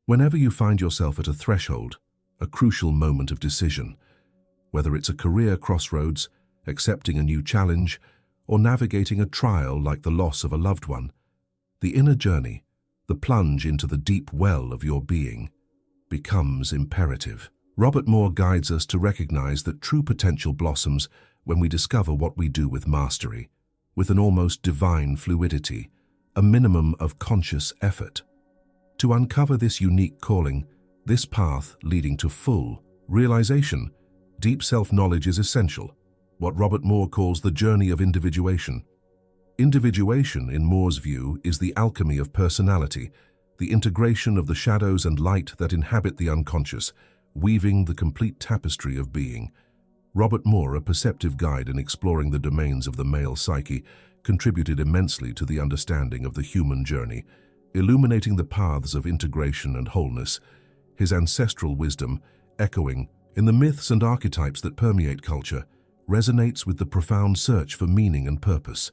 Whenever you find yourself at a threshold, a crucial moment of decision, whether it's a career crossroads, accepting a new challenge, or navigating a trial like the loss of a loved one, the inner journey, the plunge into the deep well of your being, becomes imperative. Robert Moore guides us to recognize that true potential blossoms when we discover what we do with mastery, with an almost divine fluidity, a minimum of conscious effort. To uncover this unique calling, this path leading to full realization, deep self-knowledge is essential, what Robert Moore calls the journey of individuation. Individuation, in Moore's view, is the alchemy of personality, the integration of the shadows and light that inhabit the unconscious, weaving the complete tapestry of being. Robert Moore, a perceptive guide in exploring the domains of the male psyche, contributed immensely to the understanding of the human journey, illuminating the paths of integration and wholeness. His ancestral wisdom, echoing in the myths and archetypes that permeate culture, resonates with the profound search for meaning and purpose.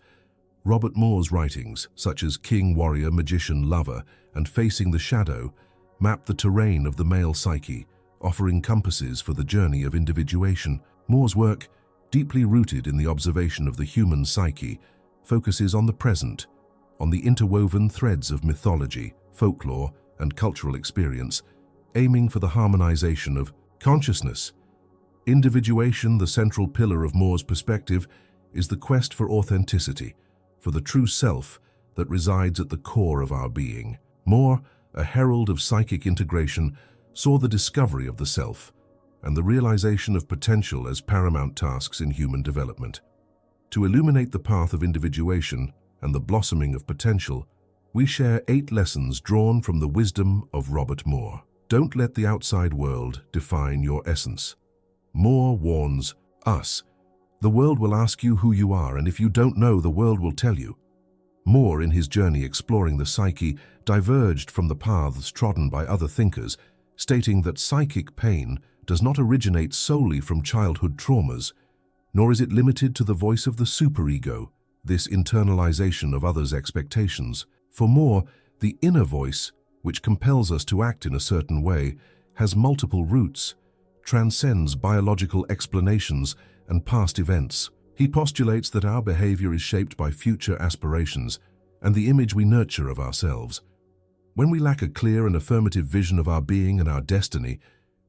Robert Moore's writings, such as King, Warrior, Magician, Lover, and Facing the Shadow, map the terrain of the male psyche, offering compasses for the journey of individuation. Moore's work, deeply rooted in the observation of the human psyche, focuses on the present, on the interwoven threads of mythology, folklore, and cultural experience, aiming for the harmonization of consciousness. Individuation, the central pillar of Moore's perspective, is the quest for authenticity, for the true self that resides at the core of our being. Moore, a herald of psychic integration, saw the discovery of the self and the realization of potential as paramount tasks in human development. To illuminate the path of individuation and the blossoming of potential, we share 8 lessons drawn from the wisdom of Robert Moore. Don't let the outside world define your essence. Moore warns us, the world will ask you who you are, and if you don't know, the world will tell you. Moore, in his journey exploring the psyche, diverged from the paths trodden by other thinkers, stating that psychic pain does not originate solely from childhood traumas, nor is it limited to the voice of the superego, this internalization of others' expectations. For Moore, the inner voice, which compels us to act in a certain way, has multiple roots, transcends biological explanations and past events. He postulates that our behavior is shaped by future aspirations and the image we nurture of ourselves. When we lack a clear and affirmative vision of our being and our destiny,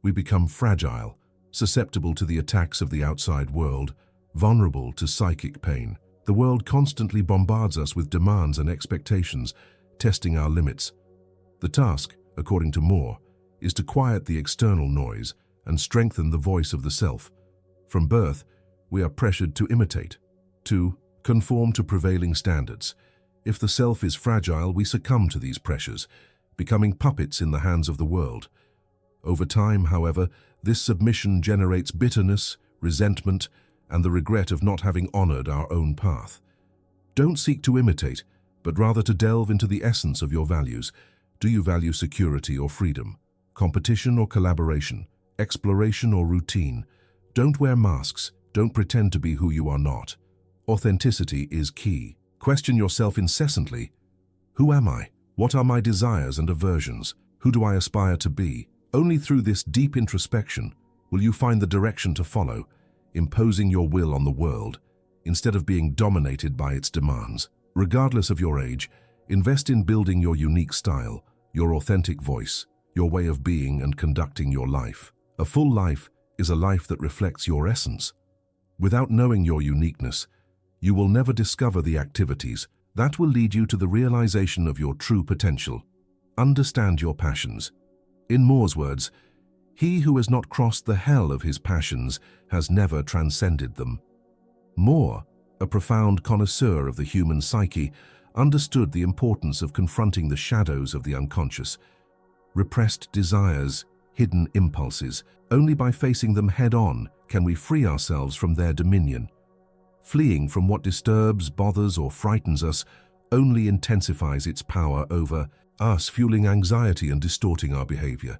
we become fragile, susceptible to the attacks of the outside world, vulnerable to psychic pain. The world constantly bombards us with demands and expectations, testing our limits. The task, according to Moore, is to quiet the external noise and strengthen the voice of the self. From birth, we are pressured to imitate, to conform to prevailing standards. If the self is fragile, we succumb to these pressures, becoming puppets in the hands of the world. Over time, however, this submission generates bitterness, resentment, and the regret of not having honored our own path. Don't seek to imitate, but rather to delve into the essence of your values. Do you value security or freedom, competition or collaboration, exploration or routine? Don't wear masks. Don't pretend to be who you are not. Authenticity is key. Question yourself incessantly. Who am I? What are my desires and aversions? Who do I aspire to be? Only through this deep introspection will you find the direction to follow, imposing your will on the world, instead of being dominated by its demands. Regardless of your age, invest in building your unique style, your authentic voice, your way of being and conducting your life. A full life is a life that reflects your essence. Without knowing your uniqueness, you will never discover the activities that will lead you to the realization of your true potential. Understand your passions. In Moore's words, he who has not crossed the hell of his passions has never transcended them. Moore, a profound connoisseur of the human psyche, understood the importance of confronting the shadows of the unconscious, repressed desires, hidden impulses. Only by facing them head-on can we free ourselves from their dominion. Fleeing from what disturbs, bothers, or frightens us only intensifies its power over us, fueling anxiety and distorting our behavior.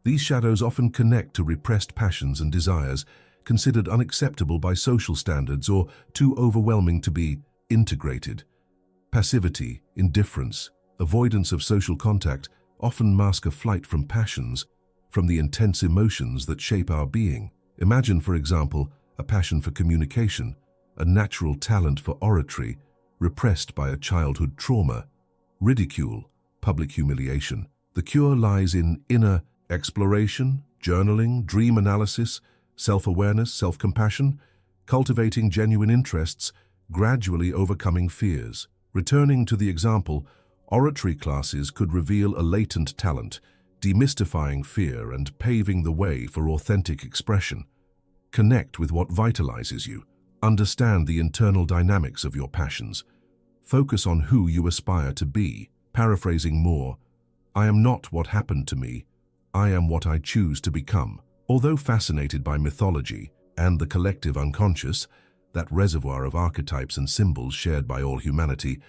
These shadows often connect to repressed passions and desires, considered unacceptable by social standards or too overwhelming to be integrated. Passivity, indifference, avoidance of social contact often mask a flight from passions, from the intense emotions that shape our being. Imagine, for example, a passion for communication, a natural talent for oratory, repressed by a childhood trauma, ridicule, public humiliation. The cure lies in inner exploration, journaling, dream analysis, self-awareness, self-compassion, cultivating genuine interests, gradually overcoming fears. Returning to the example, oratory classes could reveal a latent talent, demystifying fear and paving the way for authentic expression. Connect with what vitalizes you. Understand the internal dynamics of your passions. Focus on who you aspire to be. Paraphrasing Moore, "I am not what happened to me, I am what I choose to become." Although fascinated by mythology and the collective unconscious, that reservoir of archetypes and symbols shared by all humanity,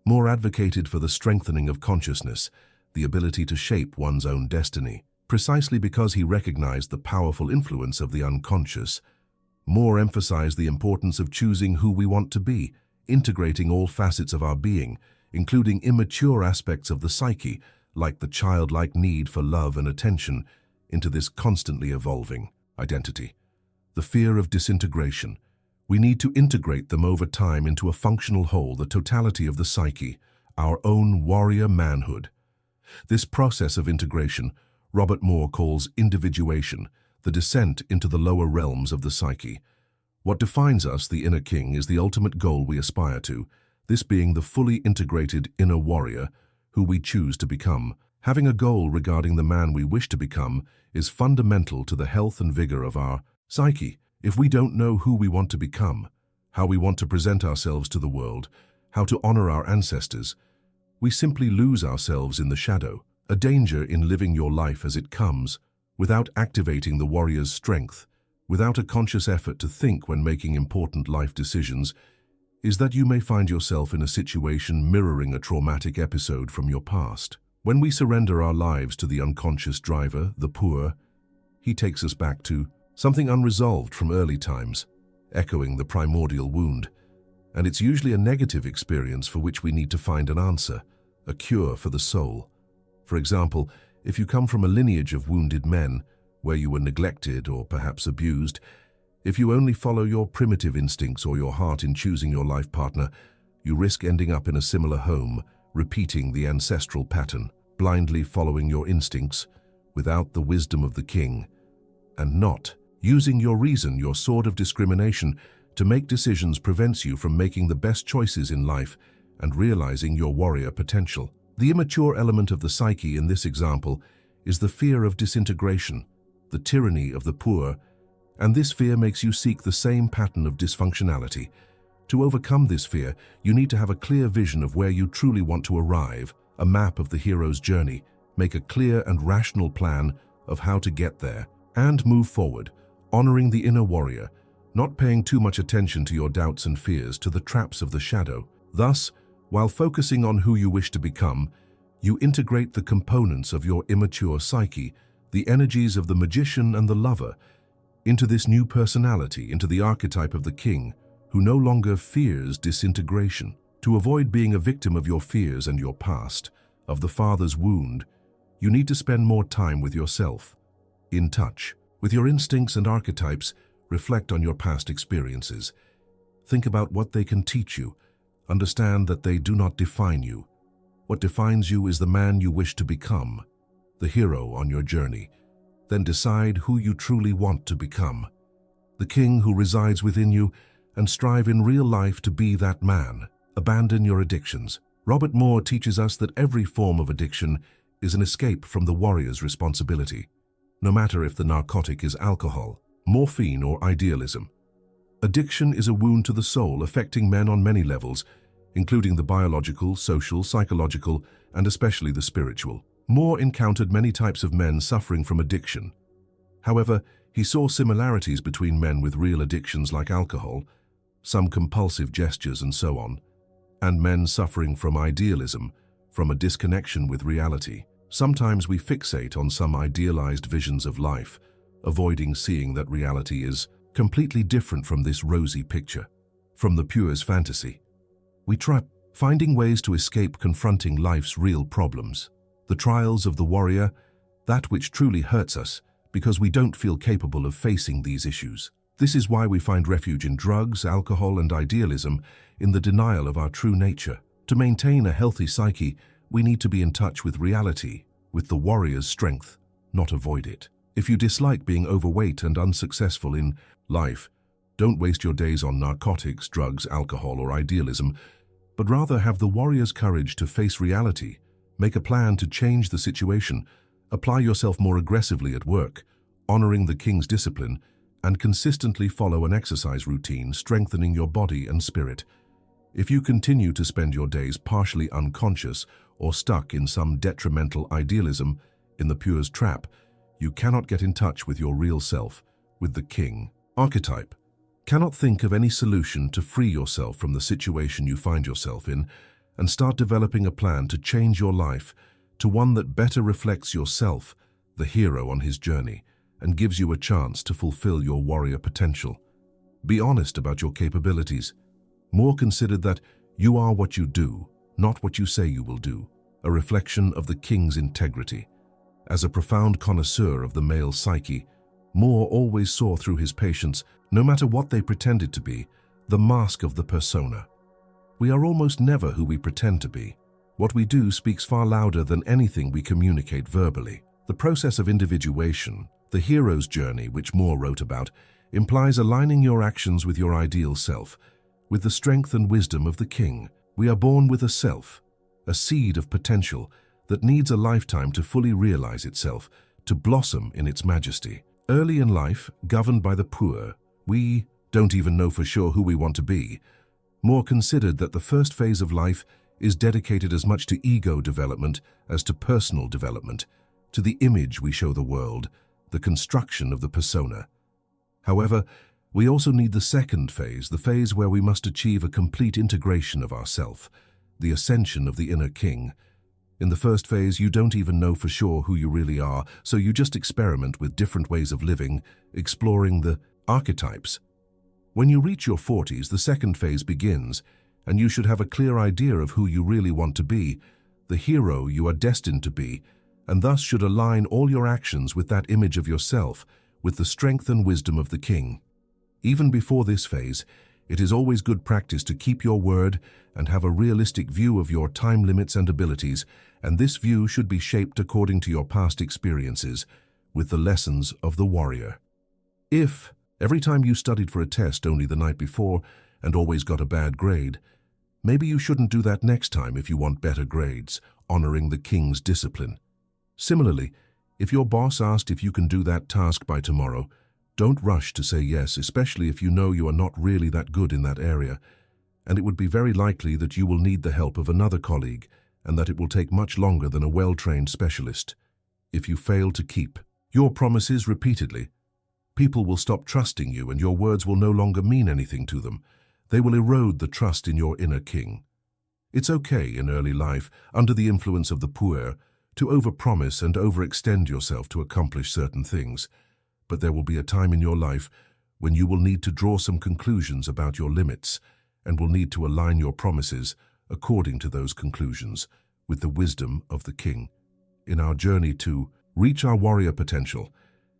Moore advocated for the strengthening of consciousness, the ability to shape one's own destiny. Precisely because he recognized the powerful influence of the unconscious, Moore emphasized the importance of choosing who we want to be, integrating all facets of our being, including immature aspects of the psyche, like the childlike need for love and attention, into this constantly evolving identity. The fear of disintegration. We need to integrate them over time into a functional whole, the totality of the psyche, our own warrior manhood. This process of integration, Robert Moore calls individuation, the descent into the lower realms of the psyche. What defines us, the inner king, is the ultimate goal we aspire to, this being the fully integrated inner warrior who we choose to become. Having a goal regarding the man we wish to become is fundamental to the health and vigor of our psyche. If we don't know who we want to become, how we want to present ourselves to the world, how to honor our ancestors, we simply lose ourselves in the shadow. A danger in living your life as it comes, without activating the warrior's strength, without a conscious effort to think when making important life decisions, is that you may find yourself in a situation mirroring a traumatic episode from your past. When we surrender our lives to the unconscious driver, the poor, he takes us back to something unresolved from early times, echoing the primordial wound. And it's usually a negative experience for which we need to find an answer, a cure for the soul. For example, if you come from a lineage of wounded men, where you were neglected or perhaps abused, if you only follow your primitive instincts or your heart in choosing your life partner, you risk ending up in a similar home, repeating the ancestral pattern, blindly following your instincts, without the wisdom of the king, and not using your reason, your sword of discrimination, to make decisions prevents you from making the best choices in life and realizing your warrior potential. The immature element of the psyche in this example is the fear of disintegration, the tyranny of the poor, and this fear makes you seek the same pattern of dysfunctionality. To overcome this fear, you need to have a clear vision of where you truly want to arrive, a map of the hero's journey, make a clear and rational plan of how to get there, and move forward, honoring the inner warrior, not paying too much attention to your doubts and fears, to the traps of the shadow. Thus, while focusing on who you wish to become, you integrate the components of your immature psyche, the energies of the magician and the lover, into this new personality, into the archetype of the king, who no longer fears disintegration. To avoid being a victim of your fears and your past, of the father's wound, you need to spend more time with yourself, in touch with your instincts and archetypes. Reflect on your past experiences. Think about what they can teach you. Understand that they do not define you. What defines you is the man you wish to become, the hero on your journey. Then decide who you truly want to become, the king who resides within you, and strive in real life to be that man. Abandon your addictions. Robert Moore teaches us that every form of addiction is an escape from the warrior's responsibility, no matter if the narcotic is alcohol, morphine, or idealism. Addiction is a wound to the soul, affecting men on many levels, including the biological, social, psychological, and especially the spiritual. Moore encountered many types of men suffering from addiction. However, he saw similarities between men with real addictions like alcohol, some compulsive gestures and so on, and men suffering from idealism, from a disconnection with reality. Sometimes we fixate on some idealized visions of life, avoiding seeing that reality is completely different from this rosy picture, from the pure's fantasy. We try finding ways to escape confronting life's real problems. The trials of the warrior, that which truly hurts us, because we don't feel capable of facing these issues. This is why we find refuge in drugs, alcohol, and idealism, in the denial of our true nature. To maintain a healthy psyche, we need to be in touch with reality, with the warrior's strength, not avoid it. If you dislike being overweight and unsuccessful in life, don't waste your days on narcotics, drugs, alcohol, or idealism, but rather have the warrior's courage to face reality, make a plan to change the situation, apply yourself more aggressively at work, honoring the king's discipline, and consistently follow an exercise routine, strengthening your body and spirit. If you continue to spend your days partially unconscious or stuck in some detrimental idealism, in the pure's trap, you cannot get in touch with your real self, with the king. Archetype. Cannot think of any solution to free yourself from the situation you find yourself in, and start developing a plan to change your life to one that better reflects yourself, the hero on his journey, and gives you a chance to fulfill your warrior potential. Be honest about your capabilities. More consider that you are what you do, not what you say you will do, a reflection of the king's integrity. As a profound connoisseur of the male psyche, Moore always saw through his patients, no matter what they pretended to be, the mask of the persona. We are almost never who we pretend to be. What we do speaks far louder than anything we communicate verbally. The process of individuation, the hero's journey which Moore wrote about, implies aligning your actions with your ideal self, with the strength and wisdom of the king. We are born with a self, a seed of potential that needs a lifetime to fully realize itself, to blossom in its majesty. Early in life, governed by the poor, we don't even know for sure who we want to be. Moore considered that the first phase of life is dedicated as much to ego development as to personal development, to the image we show the world, the construction of the persona. However, we also need the second phase, the phase where we must achieve a complete integration of ourself, the ascension of the inner king. In the first phase, you don't even know for sure who you really are, so you just experiment with different ways of living, exploring the archetypes. When you reach your 40s, the second phase begins, and you should have a clear idea of who you really want to be, the hero you are destined to be, and thus should align all your actions with that image of yourself, with the strength and wisdom of the king. Even before this phase, it is always good practice to keep your word and have a realistic view of your time limits and abilities, and this view should be shaped according to your past experiences, with the lessons of the warrior. If, every time you studied for a test only the night before and always got a bad grade, maybe you shouldn't do that next time if you want better grades, honoring the king's discipline. Similarly, if your boss asked if you can do that task by tomorrow, don't rush to say yes, especially if you know you are not really that good in that area, and it would be very likely that you will need the help of another colleague and that it will take much longer than a well-trained specialist. If you fail to keep your promises repeatedly, people will stop trusting you and your words will no longer mean anything to them. They will erode the trust in your inner king. It's okay in early life, under the influence of the puer, to overpromise and overextend yourself to accomplish certain things. But there will be a time in your life when you will need to draw some conclusions about your limits and will need to align your promises according to those conclusions with the wisdom of the king. In our journey to reach our warrior potential,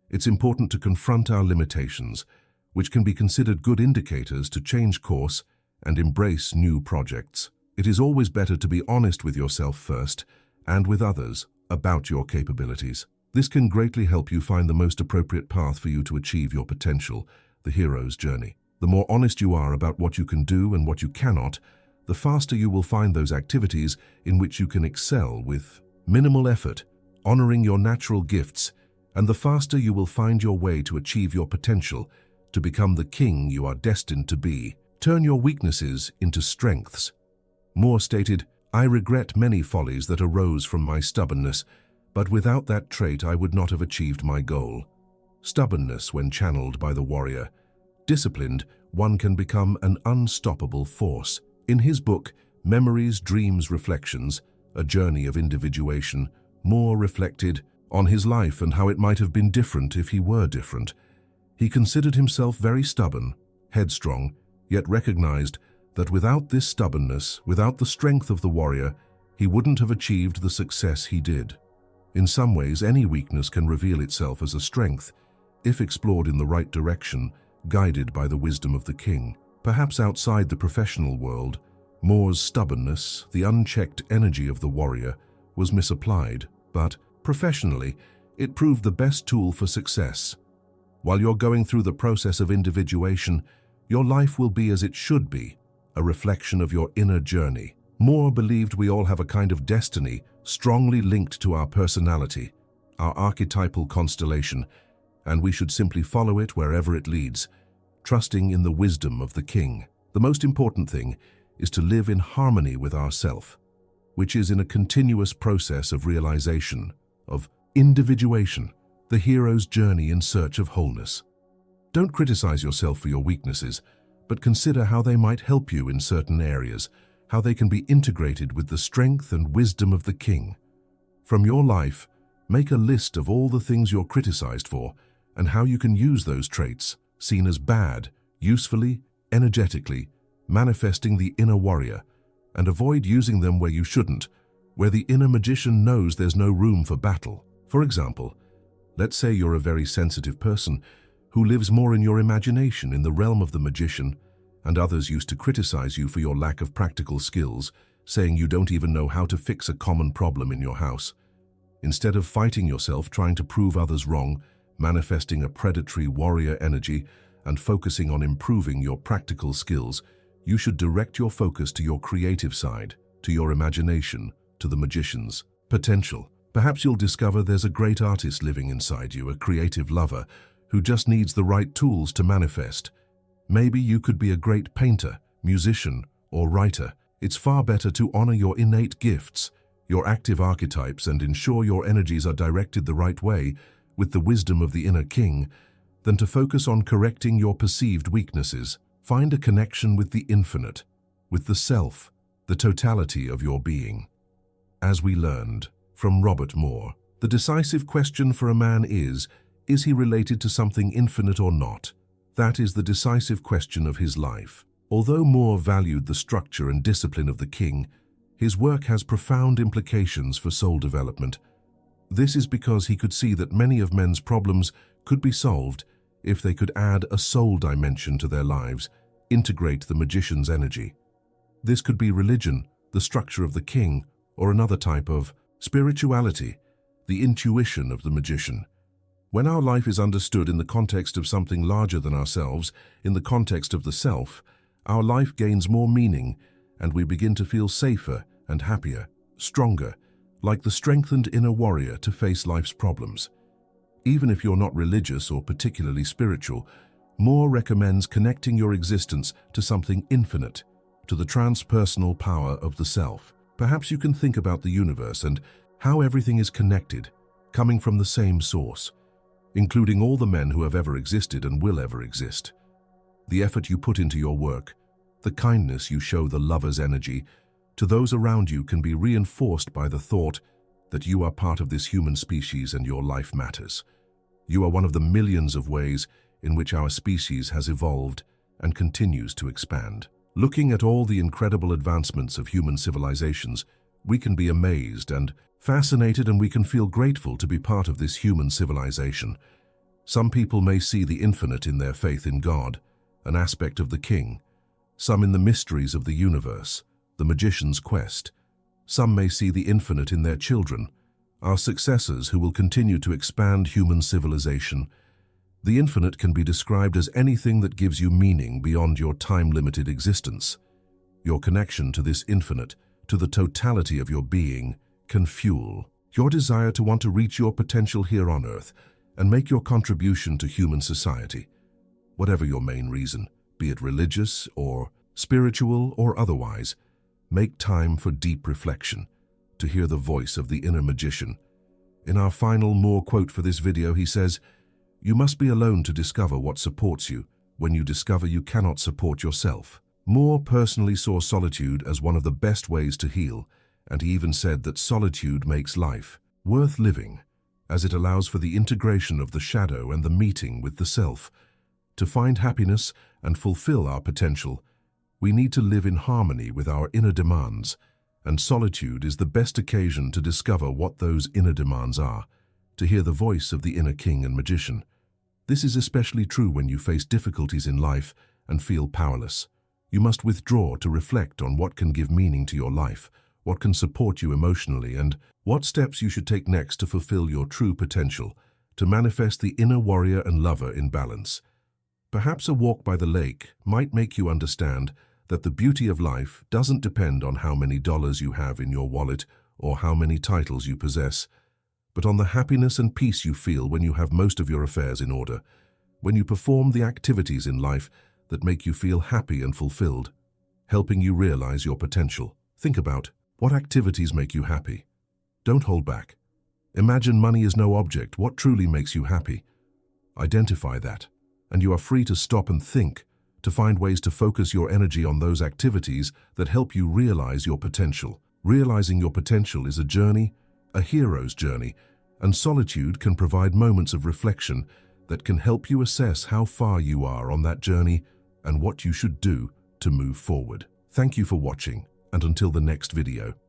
it's important to confront our limitations, which can be considered good indicators to change course and embrace new projects. It is always better to be honest with yourself first and with others about your capabilities. This can greatly help you find the most appropriate path for you to achieve your potential, the hero's journey. The more honest you are about what you can do and what you cannot, the faster you will find those activities in which you can excel with minimal effort, honoring your natural gifts, and the faster you will find your way to achieve your potential, to become the king you are destined to be. Turn your weaknesses into strengths. Moore stated, "I regret many follies that arose from my stubbornness, but without that trait I would not have achieved my goal." Stubbornness when channeled by the warrior. Disciplined, one can become an unstoppable force. In his book, Memories, Dreams, Reflections, A Journey of Individuation, Moore reflected on his life and how it might have been different if he were different. He considered himself very stubborn, headstrong, yet recognized that without this stubbornness, without the strength of the warrior, he wouldn't have achieved the success he did. In some ways, any weakness can reveal itself as a strength, if explored in the right direction, guided by the wisdom of the king. Perhaps outside the professional world, Moore's stubbornness, the unchecked energy of the warrior, was misapplied, but professionally, it proved the best tool for success. While you're going through the process of individuation, your life will be as it should be, a reflection of your inner journey. Moore believed we all have a kind of destiny strongly linked to our personality, our archetypal constellation, and we should simply follow it wherever it leads, trusting in the wisdom of the king. The most important thing is to live in harmony with ourself, which is in a continuous process of realization, of individuation, the hero's journey in search of wholeness. Don't criticize yourself for your weaknesses, but consider how they might help you in certain areas, how they can be integrated with the strength and wisdom of the king. From your life, make a list of all the things you're criticized for and how you can use those traits, seen as bad, usefully, energetically, manifesting the inner warrior, and avoid using them where you shouldn't, where the inner magician knows there's no room for battle. For example, let's say you're a very sensitive person who lives more in your imagination in the realm of the magician, and others used to criticize you for your lack of practical skills, saying you don't even know how to fix a common problem in your house. Instead of fighting yourself trying to prove others wrong, manifesting a predatory warrior energy, and focusing on improving your practical skills, you should direct your focus to your creative side, to your imagination, to the magician's potential. Perhaps you'll discover there's a great artist living inside you, a creative lover, who just needs the right tools to manifest. Maybe you could be a great painter, musician, or writer. It's far better to honor your innate gifts, your active archetypes, and ensure your energies are directed the right way with the wisdom of the inner king, than to focus on correcting your perceived weaknesses. Find a connection with the infinite, with the self, the totality of your being. As we learned from Robert Moore, the decisive question for a man is he related to something infinite or not? That is the decisive question of his life. Although Moore valued the structure and discipline of the king, his work has profound implications for soul development. This is because he could see that many of men's problems could be solved if they could add a soul dimension to their lives, integrate the magician's energy. This could be religion, the structure of the king, or another type of spirituality, the intuition of the magician. When our life is understood in the context of something larger than ourselves, in the context of the self, our life gains more meaning and we begin to feel safer and happier, stronger, like the strengthened inner warrior to face life's problems. Even if you're not religious or particularly spiritual, Moore recommends connecting your existence to something infinite, to the transpersonal power of the self. Perhaps you can think about the universe and how everything is connected, coming from the same source, including all the men who have ever existed and will ever exist. The effort you put into your work, the kindness you show, the lover's energy to those around you can be reinforced by the thought that you are part of this human species and your life matters. You are one of the millions of ways in which our species has evolved and continues to expand. Looking at all the incredible advancements of human civilizations, we can be amazed and fascinated, and we can feel grateful to be part of this human civilization. Some people may see the infinite in their faith in God, an aspect of the king. Some in the mysteries of the universe, the magician's quest. Some may see the infinite in their children, our successors who will continue to expand human civilization. The infinite can be described as anything that gives you meaning beyond your time-limited existence. Your connection to this infinite, to the totality of your being, can fuel your desire to want to reach your potential here on Earth and make your contribution to human society. Whatever your main reason, be it religious or spiritual or otherwise, make time for deep reflection, to hear the voice of the inner magician. In our final Moore quote for this video, he says, "You must be alone to discover what supports you when you discover you cannot support yourself." Moore personally saw solitude as one of the best ways to heal, and he even said that solitude makes life worth living, as it allows for the integration of the shadow and the meeting with the self. To find happiness and fulfill our potential, we need to live in harmony with our inner demands And solitude is the best occasion to discover what those inner demands are, to hear the voice of the inner king and magician. This is especially true when you face difficulties in life and feel powerless. You must withdraw to reflect on what can give meaning to your life, what can support you emotionally, and what steps you should take next to fulfill your true potential, to manifest the inner warrior and lover in balance. Perhaps a walk by the lake might make you understand that the beauty of life doesn't depend on how many dollars you have in your wallet or how many titles you possess, but on the happiness and peace you feel when you have most of your affairs in order, when you perform the activities in life that make you feel happy and fulfilled, helping you realize your potential. Think about what activities make you happy. Don't hold back. Imagine money is no object. What truly makes you happy? Identify that, and you are free to stop and think, to find ways to focus your energy on those activities that help you realize your potential. Realizing your potential is a journey, a hero's journey, and solitude can provide moments of reflection that can help you assess how far you are on that journey and what you should do to move forward. Thank you for watching, and until the next video.